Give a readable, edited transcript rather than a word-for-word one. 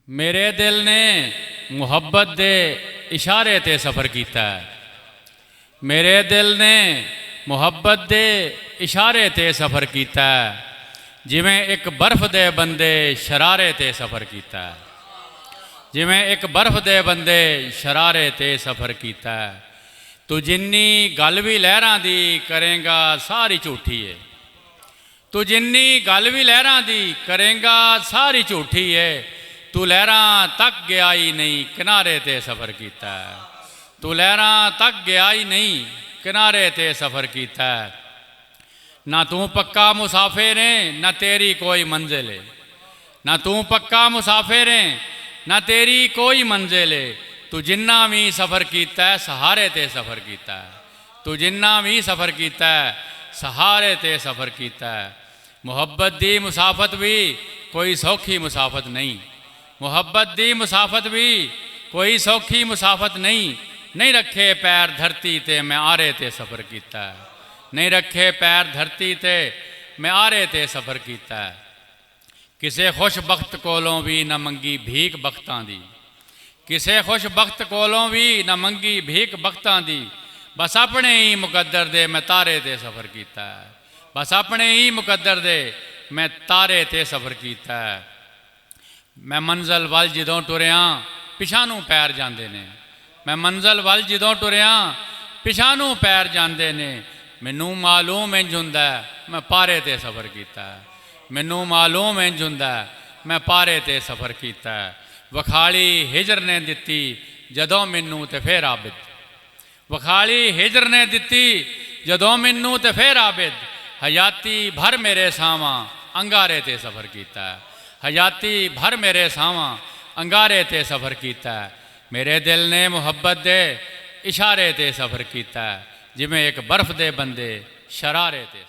मेरे दिल ने मुहब्बत दे इशारे ते सफ़र किया। मेरे दिल ने मुहब्बत दे इशारे ते सफ़र किया। जिवें एक बर्फ दे बंदे शरारे ते सफ़र किया। जिवें एक बर्फ दे बंदे शरारे ते सफ़र किया। तू जिन्नी गल भी लहरां दी करेंगा सारी झूठी है। तू जिन्नी गल भी लहरां दी करेंगा सारी झूठी है। तू लहरां तक गया ही नहीं किनारे ते सफ़र किया। तू लहरां तक गया ही नहीं किनारे ते सफ़र किया। ना तू पक्का मुसाफिर है ना तेरी कोई मंजिल है। ना तू पक्का मुसाफिर है ना तेरी कोई मंजिल है। तू जिन्ना भी सफ़र किया सहारे ते सफ़र किया। तू जिन्ना भी सफ़र किया सहारे ते सफ़र किया। मुहब्बत दी मुसाफत भी कोई सौखी मुसाफत नहीं। मुहब्बत दी मुसाफत भी कोई सौखी मुसाफत नहीं। नहीं रखे पैर धरती ते मैं आरे ते सफ़र किया। नहीं रखे पैर धरती ते मैं आरे ते सफ़र किया। किसे खुश बख्त कोलों भी न मंगी भीख बख्तां दी। किसे खुश बख्त कोलों भी न मंगी भीख बख्तां दी। बस अपने ही मुकद्दर दे मैं तारे ते सफ़र किया। बस अपने ही मुकद्दर दे मैं तारे ते सफ़र किया। मैं मंजिल वल जदों टुरिया पिछां नूं पैर जांदे ने। मैं मंजिल वल जदों टुरिया पिछां नूं पैर जांदे ने। मैनू मालूम इंज हुंदा मैं पारे ते सफ़र किया। मैनू मालूम इंज हुंदा मैं पारे ते सफ़र किया। वखाली हिजर ने दिती जदों मैनू ते फिर आबिद। वखाली हिजर ने दिती जदों मैनू ते फिर आबिद। हयाती भर मेरे सावां अंगारे ते सफ़र किया। हयाती भर मेरे सावां अंगारे ते सफ़र किया। मेरे दिल ने मुहब्बत दे इशारे ते सफ़र किया। जिमें एक बर्फ दे बंदे शरारे ते।